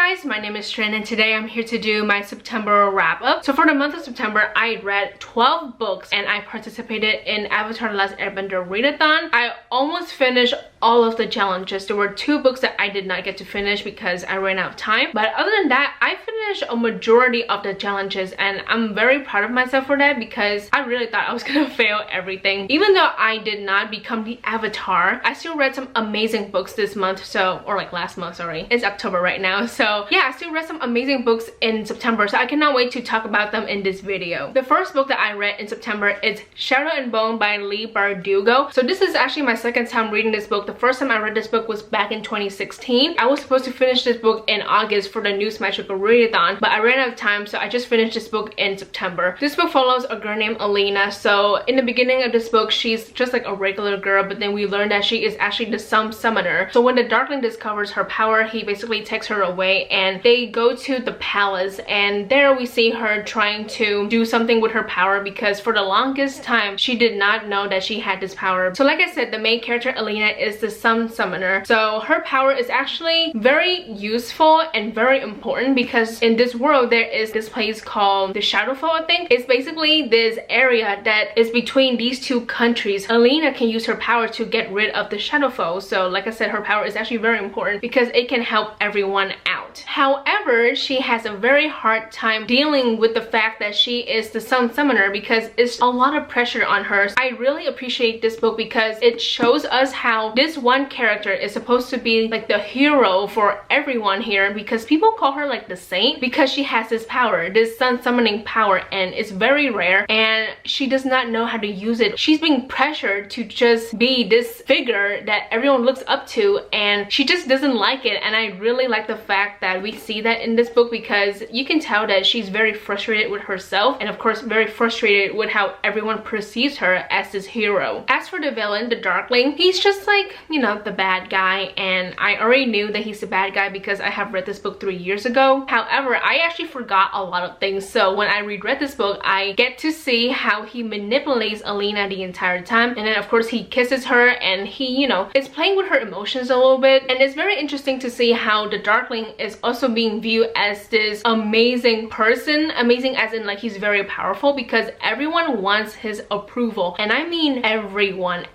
guys, my name is Trinh and today I'm here to do my September wrap up. So for the month of September, I read 12 books and I participated in Avatar: The Last Airbender readathon. I almost finished all of the challenges. There were 2 books that I did not get to finish because I ran out of time. But other than that, I finished a majority of the challenges and I'm very proud of myself for that because I really thought I was gonna fail everything. Even though I did not become the Avatar, I still read some amazing books this month, or like last month, sorry. It's October right now. So yeah, I still read some amazing books in September, so I cannot wait to talk about them in this video. The first book that I read in September is Shara and Bone by Leigh Bardugo. So this is actually my second time reading this book. The first time I read this book was back in 2016. I was supposed to finish this book in August for the News Magical readathon, but I ran out of time, so I just finished this book in September. This book follows a girl named Alina. So in the beginning of this book, she's just like a regular girl, but then we learn that she is actually the Sun Summoner. So when the Darkling discovers her power, he basically takes her away and they go to the palace, and there we see her trying to do something with her power because for the longest time she did not know that she had this power. So like I said, the main character Alina is the Sun Summoner. So her power is actually very useful and very important because in this world there is this place called the Shadowfall, I think. It's basically this area that is between these 2 countries. Alina can use her power to get rid of the Shadowfall. So like I said, her power is actually very important because it can help everyone out. However, she has a very hard time dealing with the fact that she is the Sun Summoner because it's a lot of pressure on her. I really appreciate this book because it shows us how this one character is supposed to be like the hero for everyone here, because people call her like the saint because she has this power, this Sun Summoning power, and it's very rare and she does not know how to use it. She's being pressured to just be this figure that everyone looks up to and she just doesn't like it. And I really like the fact that we see that in this book because you can tell that she's very frustrated with herself and of course very frustrated with how everyone perceives her as this hero. As for the villain, the Darkling, he's just like, you know, the bad guy, and I already knew that he's the bad guy because I have read this book 3 years ago. However, I actually forgot a lot of things, so when I reread this book I get to see how he manipulates Alina the entire time, and then of course he kisses her and he, you know, is playing with her emotions a little bit. And it's very interesting to see how the Darkling is also being viewed as this amazing person, amazing as in like he's very powerful, because everyone wants his approval, and I mean everyone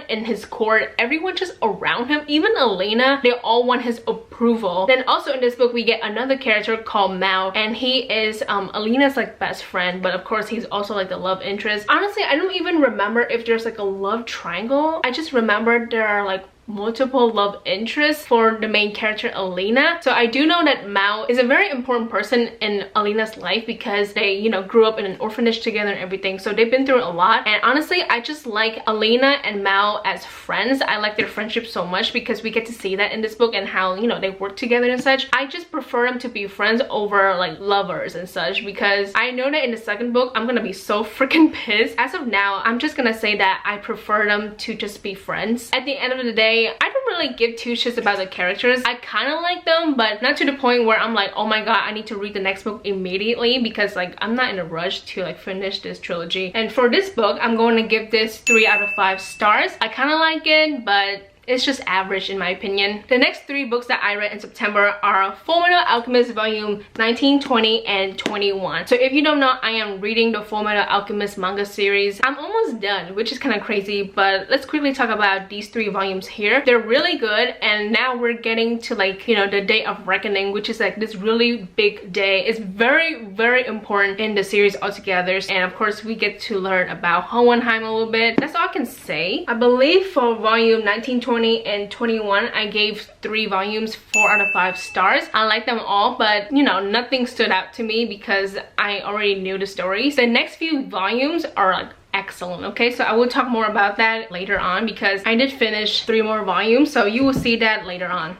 in his court, everyone just around him, even Alina, they all want his approval. Then also in this book we get another character called Mao, and he is Alina's like best friend, but of course he's also like the love interest. Honestly, I don't even remember if there's like a love triangle. I just remember there are like multiple love interests for the main character Alina. So I do know that Mao is a very important person in Alina's life because they, you know, grew up in an orphanage together and everything, so they've been through a lot. And honestly, I just like Alina and Mao as friends. I like their friendship so much because we get to see that in this book and how, you know, they work together and such. I just prefer them to be friends over like lovers and such because I know that in the second book I'm gonna be so freaking pissed. As of now, I'm just gonna say that I prefer them to just be friends. At the end of the day, I don't really give 2 shits about the characters. I kind of like them, but not to the point where I'm like, oh my god, I need to read the next book immediately, because like I'm not in a rush to like finish this trilogy. And for this book, I'm going to give this 3 out of 5 stars. I kind of like it, but it's just average in my opinion. The next 3 books that I read in September are Fullmetal Alchemist volume 19, 20, and 21. So if you don't know, I am reading the Fullmetal Alchemist manga series. I'm almost done, which is kind of crazy, but let's quickly talk about these 3 volumes here. They're really good, and now we're getting to like, you know, the Day of Reckoning, which is like this really big day. It's very, very important in the series altogether, and of course we get to learn about Hohenheim a little bit. That's all I can say. I believe for volume 19, 20, and 21 I gave 3 volumes 4 out of 5 stars. I like them all, but you know, nothing stood out to me because I already knew the stories. The next few volumes are like excellent. Okay, so I will talk more about that later on because I did finish 3 more volumes, so you will see that later on.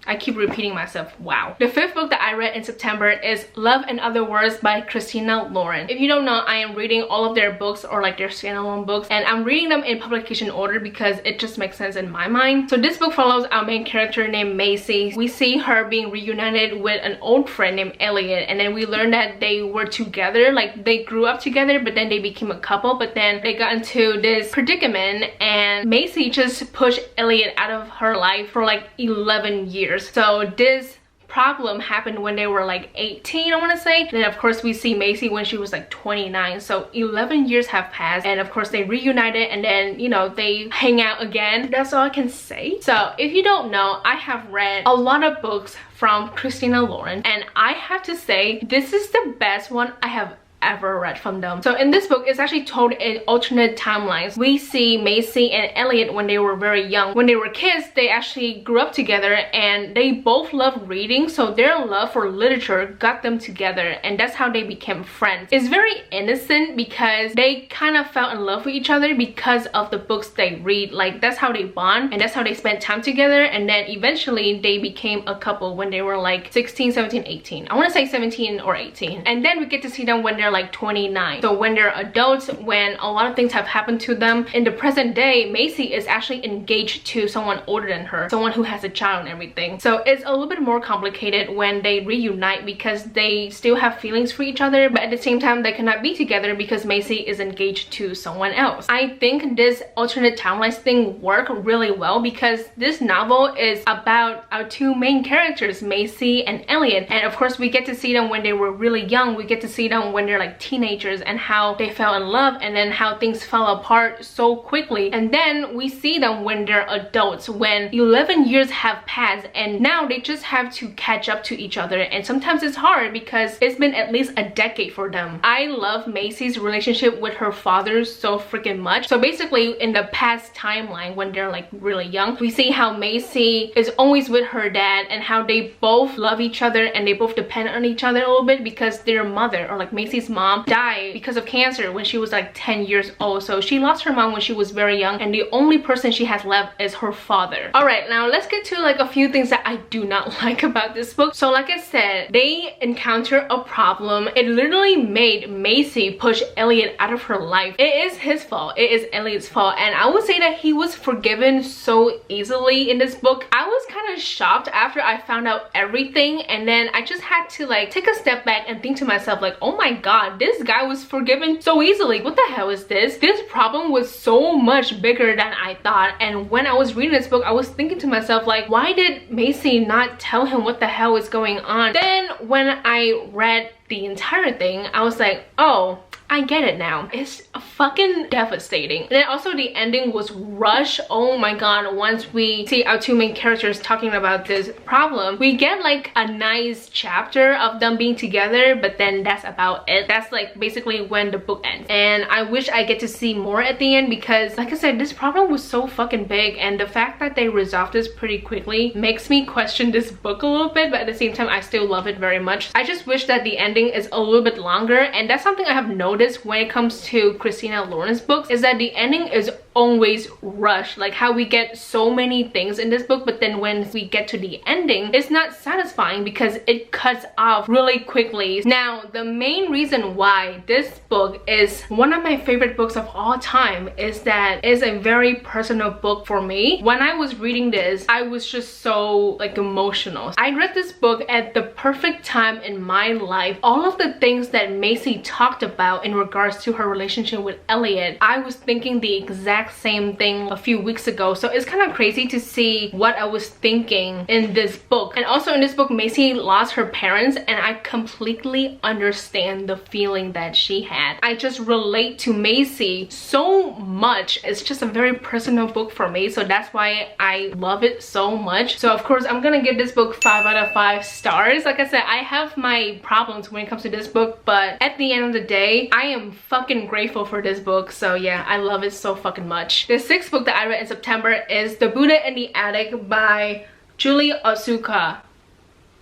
I keep repeating myself, wow. The 5th book that I read in September is Love and Other Words by Christina Lauren. If you don't know, I am reading all of their books, or like their standalone books, and I'm reading them in publication order because it just makes sense in my mind. So this book follows our main character named Macy. We see her being reunited with an old friend named Elliot, and then we learn that they were together, like they grew up together, but then they became a couple, but then they got into this predicament and Macy just pushed Elliot out of her life for like 11 years. So this problem happened when they were like 18, I want to say. Then of course we see Macy when she was like 29, so 11 years have passed, and of course they reunited, and then, you know, they hang out again. That's all I can say. So if you don't know, I have read a lot of books from Christina Lauren, and I have to say this is the best one I have ever read from them. So in this book, it's actually told in alternate timelines. We see Macy and Elliot when they were very young. When they were kids, they actually grew up together and they both loved reading, so their love for literature got them together, and that's how they became friends. It's very innocent because they kind of fell in love with each other because of the books they read. Like, that's how they bond and that's how they spent time together, and then eventually they became a couple when they were like 16, 17, 18. I want to say 17 or 18. And then we get to see them when they're like 29. So when they're adults, when a lot of things have happened to them. In the present day, Macy is actually engaged to someone older than her, someone who has a child and everything. So it's a little bit more complicated when they reunite because they still have feelings for each other, but at the same time they cannot be together because Macy is engaged to someone else. I think this alternate timelines thing worked really well because this novel is about our two main characters, Macy and Elliot, and of course we get to see them when they were really young. We get to see them when they're like teenagers and how they fell in love, and then how things fell apart so quickly. And then we see them when they're adults, when 11 years have passed, and now they just have to catch up to each other, and sometimes it's hard because it's been at least a decade for them. I love Macy's relationship with her father so freaking much. So basically in the past timeline when they're like really young, we see how Macy is always with her dad and how they both love each other and they both depend on each other a little bit because their mother, or like Macy's mom, died because of cancer when she was like 10 years old. So she lost her mom when she was very young, and the only person she has left is her father. All right, now let's get to like a few things that I do not like about this book. So like I said, they encounter a problem. It literally made Macy push Elliot out of her life. It is his fault. It is Elliot's fault, and I would say that he was forgiven so easily in this book. I was kind of shocked after I found out everything, and then I just had to like take a step back and think to myself like, oh my god, this guy was forgiven so easily. What the hell is this? This problem was so much bigger than I thought. And when I was reading this book, I was thinking to myself like, why did Macy not tell him what the hell is going on? Then when I read the entire thing, I was like, oh, I get it now. It's fucking devastating. And then also the ending was rushed. Oh my god, once we see our two main characters talking about this problem, we get like a nice chapter of them being together, but then that's about it. That's like basically when the book ends. And I wish I get to see more at the end because like I said, this problem was so fucking big, and the fact that they resolved this pretty quickly makes me question this book a little bit, but at the same time I still love it very much. I just wish that the ending is a little bit longer, and that's something I have noticed when it comes to Christina Lauren's books, is that the ending is always rushed. Like how we get so many things in this book, but then when we get to the ending, it's not satisfying because it cuts off really quickly. Now the main reason why this book is one of my favorite books of all time is that it's a very personal book for me. When I was reading this, I was just so like emotional. I read this book at the perfect time in my life. All of the things that Macy talked about in regards to her relationship with Elliot, I was thinking the exact same thing a few weeks ago. So it's kind of crazy to see what I was thinking in this book. And also in this book, Macy lost her parents, and I completely understand the feeling that she had. I just relate to Macy so much. It's just a very personal book for me, so that's why I love it so much. So of course I'm gonna give this book 5 out of 5 stars. Like I said, I have my problems when it comes to this book, but at the end of the day, I am fucking grateful for this book. So yeah, I love it so fucking much. The 6th book that I read in September is The Buddha in the Attic by Julie Otsuka.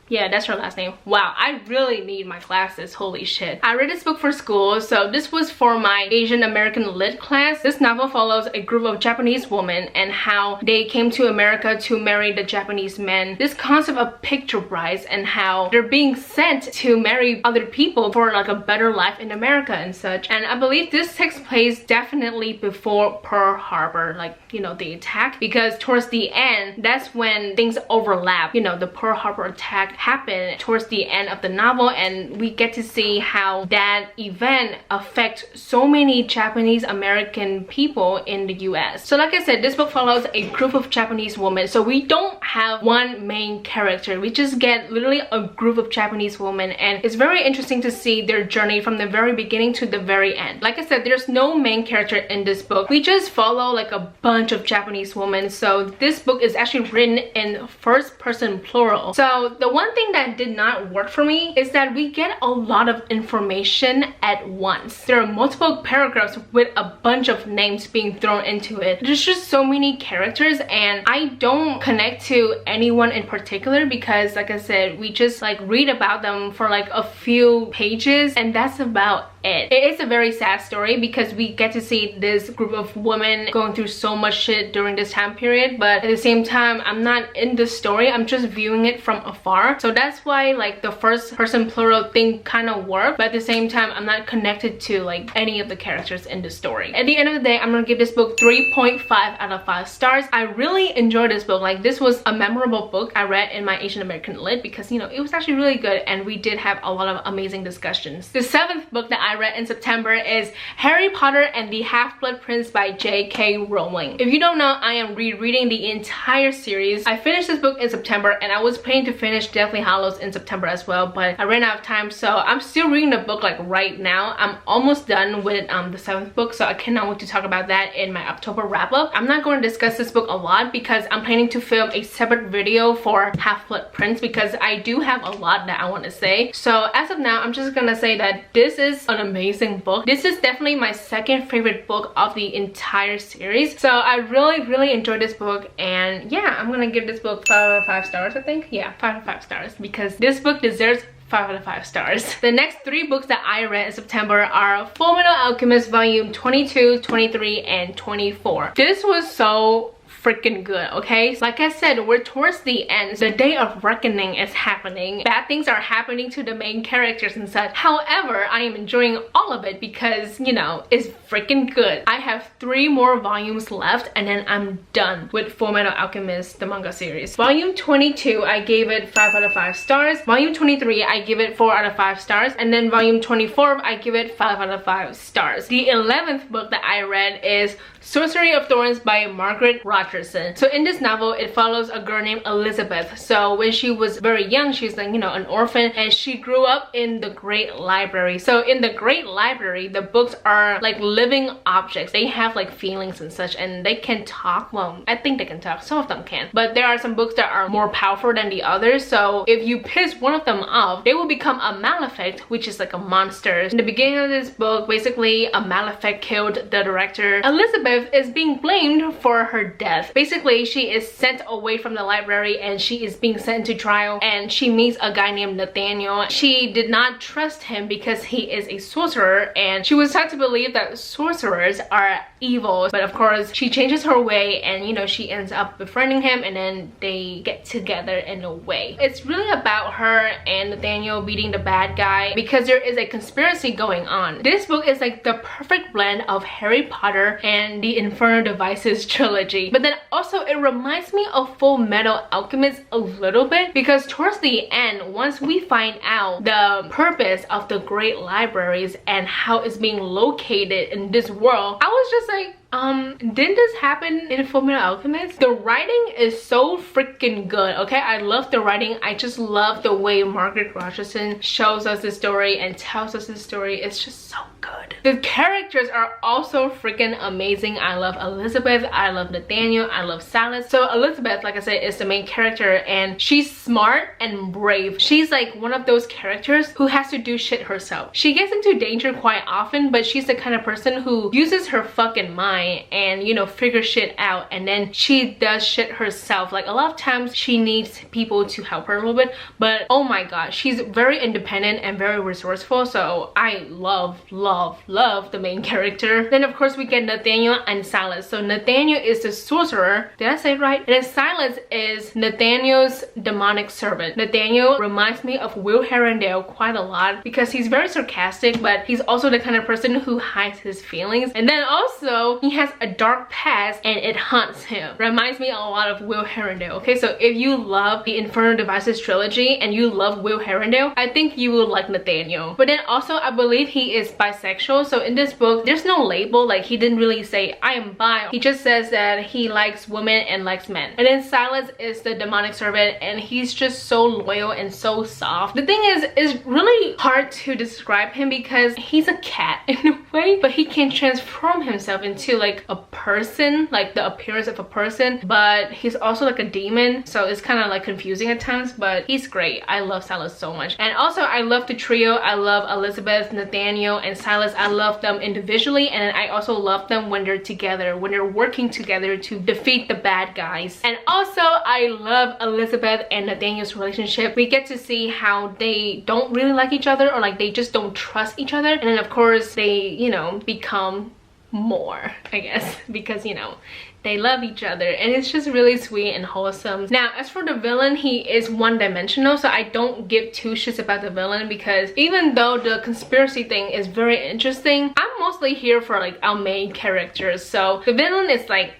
Yeah, that's her last name. Wow, I really need my glasses. Holy shit. I read this book for school, so this was for my Asian American Lit class. This novel follows a group of Japanese women and how they came to America to marry the Japanese men. This concept of picture brides and how they're being sent to marry other people for like a better life in America and such. And I believe this takes place definitely before Pearl Harbor, like, you know, the attack, because towards the end, that's when things overlap. You know, the Pearl Harbor attack happen towards the end of the novel, and we get to see how that event affects so many Japanese American people in the US. So like I said, this book follows a group of Japanese women. So we don't have one main character. We just get literally a group of Japanese women, and it's very interesting to see their journey from the very beginning to the very end. Like I said, there's no main character in this book. We just follow like a bunch of Japanese women. So this book is actually written in first person plural. So the one thing that did not work for me is that we get a lot of information at once. There are multiple paragraphs with a bunch of names being thrown into it. There's just so many characters, and I don't connect to anyone in particular because, like I said, we just like read about them for like a few pages, and that's about it. It is a very sad story because we get to see this group of women going through so much shit during this time period, but at the same time, I'm not in the story. I'm just viewing it from afar. So that's why like the first person plural thing kind of worked, but at the same time, I'm not connected to like any of the characters in the story. At the end of the day, I'm gonna give this book 3.5 out of 5 stars. I really enjoyed this book. Like, this was a memorable book I read in my Asian American Lit because, you know, it was actually really good, and we did have a lot of amazing discussions. The 7th book that I read in September is Harry Potter and the Half-Blood Prince by J.K. Rowling. If you don't know, I am rereading the entire series. I finished this book in September, and I was planning to finish Deathly Hallows in September as well, but I ran out of time, so I'm still reading the book like right now. I'm almost done with the 7th book, so I cannot wait to talk about that in my October wrap-up. I'm not going to discuss this book a lot because I'm planning to film a separate video for Half-Blood Prince because I do have a lot that I want to say. So as of now, I'm just gonna say that this is an amazing book. This is definitely my second favorite book of the entire series. So I really enjoyed this book, and yeah, I'm gonna give this book 5 out of 5 stars, I think. Yeah, 5 out of 5 stars because this book deserves 5 out of 5 stars. The next 3 books that I read in September are Fullmetal Alchemist volume 22, 23, and 24. This was so freaking good, okay? Like I said, we're towards the end. The day of reckoning is happening. Bad things are happening to the main characters and such. However, I am enjoying all of it because, you know, it's freaking good. I have 3 more volumes left, and then I'm done with Fullmetal Alchemist, the manga series. Volume 22, I gave it 5 out of 5 stars. Volume 23, I give it 4 out of 5 stars. And then volume 24, I give it 5 out of 5 stars. The 11th book that I read is Sorcery of Thorns by Margaret Rogerson. So in this novel, it follows a girl named Elizabeth. So when she was very young, she's like, you know, an orphan, and she grew up in the Great Library. So in the Great Library, the books are like living objects. They have like feelings and such, and they can talk. Well, I think they can talk. Some of them can. But there are some books that are more powerful than the others. So if you piss one of them off, they will become a malefic, which is like a monster. In the beginning of this book, basically a malefic killed the director. Elizabeth is being blamed for her death. Basically, she is sent away from the library, and she is being sent to trial, and she meets a guy named Nathaniel. She did not trust him because he is a sorcerer, and she was taught to believe that sorcerers are evil. But of course, she changes her way, and you know, she ends up befriending him, and then they get together in a way. It's really about her and Nathaniel beating the bad guy because there is a conspiracy going on. This book is like the perfect blend of Harry Potter and the Infernal Devices trilogy, but then also it reminds me of Fullmetal Alchemist a little bit because towards the end, once we find out the purpose of the Great Libraries and how it's being located in this world, I was just like, didn't this happen in Fullmetal Alchemist? The writing is so freaking good, okay? I love the writing. I just love the way Margaret Rogerson shows us the story and tells us the story. It's just so good. The characters are also freaking amazing. I love Elizabeth, I love Nathaniel, I love Silas. So Elizabeth, like I said, is the main character, and she's smart and brave. She's like one of those characters who has to do shit herself. She gets into danger quite often, but she's the kind of person who uses her fucking mind and, you know, figure shit out, and then she does shit herself. Like a lot of times she needs people to help her a little bit, but oh my god, she's very independent and very resourceful. So I love love the main character. Then of course we get Nathaniel and Silas. So Nathaniel is the sorcerer. Did I say it right? And then Silas is Nathaniel's demonic servant. Nathaniel reminds me of Will Herondale quite a lot because he's very sarcastic, but he's also the kind of person who hides his feelings. And then also he has a dark past and it haunts him. Reminds me a lot of Will Herondale. Okay, so if you love the Infernal Devices trilogy and you love Will Herondale, I think you will like Nathaniel. But then also I believe he is bisexual. So in this book there's no label, like he didn't really say I am bi. He just says that he likes women and likes men. And then Silas is the demonic servant and he's just so loyal and so soft. The thing is, it's really hard to describe him because he's a cat in a way, but he can transform himself into like a person, like the appearance of a person, but he's also like a demon, so it's kind of like confusing at times, but he's great. I love Silas so much. And also I love the trio. I love Elizabeth, Nathaniel, and Silas. I love them individually, and I also love them when they're together, when they're working together to defeat the bad guys. And also I love Elizabeth and Nathaniel's relationship. We get to see how they don't really like each other, or like they just don't trust each other, and then of course they, you know, become more, I guess, because, you know, they love each other, and it's just really sweet and wholesome. Now as for the villain, he is one-dimensional, so I don't give two shits about the villain, because even though the conspiracy thing is very interesting, I'm mostly here for like our main characters. So the villain is like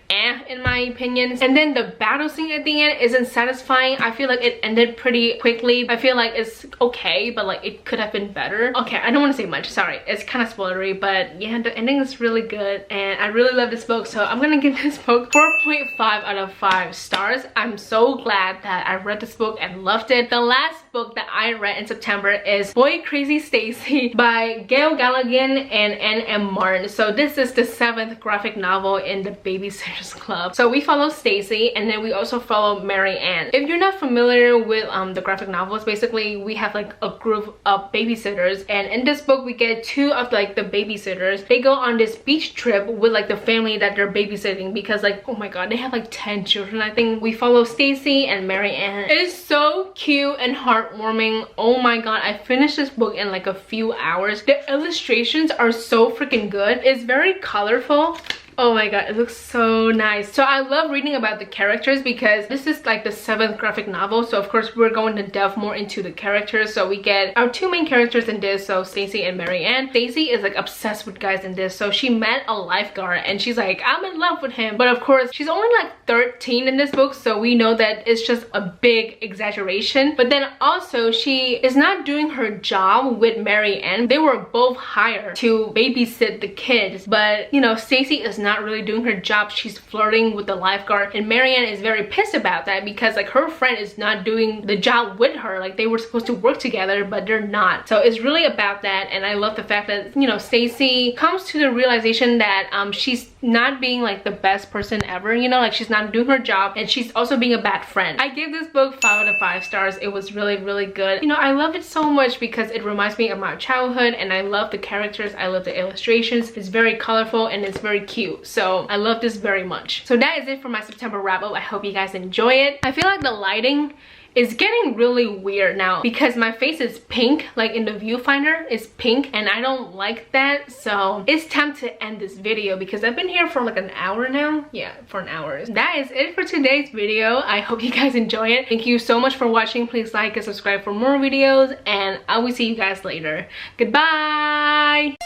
in my opinion. And then the battle scene at the end isn't satisfying. I feel like it ended pretty quickly. I feel like it's okay, but like it could have been better. Okay, I don't want to say much, sorry, it's kind of spoilery, but yeah, the ending is really good and I really love this book, so I'm gonna give this book 4.5 out of 5 stars. I'm so glad that I read this book and loved it. The last book that I read in September is Boy Crazy Stacey by Gail Galligan and N.M. Martin. So this is the 7th graphic novel in the Babysitters Club. So we follow Stacey, and then we also follow Mary Ann. If you're not familiar with the graphic novels, basically we have like a group of babysitters, and in this book we get 2 of like the babysitters. They go on this beach trip with like the family that they're babysitting, because like, oh my god, they have like 10 children. I think we follow Stacey and Mary Ann. It is so cute and heartwarming. Oh my god, I finished this book in like a few hours. The illustrations are so freaking good. It's very colorful. Oh my god, it looks so nice. So I love reading about the characters because this is like the 7th graphic novel, so of course we're going to delve more into the characters. So we get our 2 main characters in this, so Stacey and Mary Ann. Stacey is like obsessed with guys in this, so she met a lifeguard and she's like, I'm in love with him. But of course she's only like 13 in this book, so we know that it's just a big exaggeration. But then also she is not doing her job with Mary Ann. They were both hired to babysit the kids, but you know, Stacey is not really doing her job. She's flirting with the lifeguard, and Mary Ann is very pissed about that because like her friend is not doing the job with her. Like they were supposed to work together, but they're not. So it's really about that, and I love the fact that, you know, Stacey comes to the realization that she's not being like the best person ever, you know, like she's not doing her job, and she's also being a bad friend. I give this book 5 out of 5 stars. It was really, really good. You know, I love it so much because it reminds me of my childhood, and I love the characters. I love the illustrations. It's very colorful and it's very cute. So I love this very much. So that is it for my September wrap up. I hope you guys enjoy it. I feel like the lighting is getting really weird now because my face is pink, like in the viewfinder is pink, and I don't like that. So it's time to end this video because I've been here for like an hour now. Yeah, for an hour. That is it for today's video. I hope you guys enjoy it. Thank you so much for watching. Please like and subscribe for more videos, and I will see you guys later. Goodbye.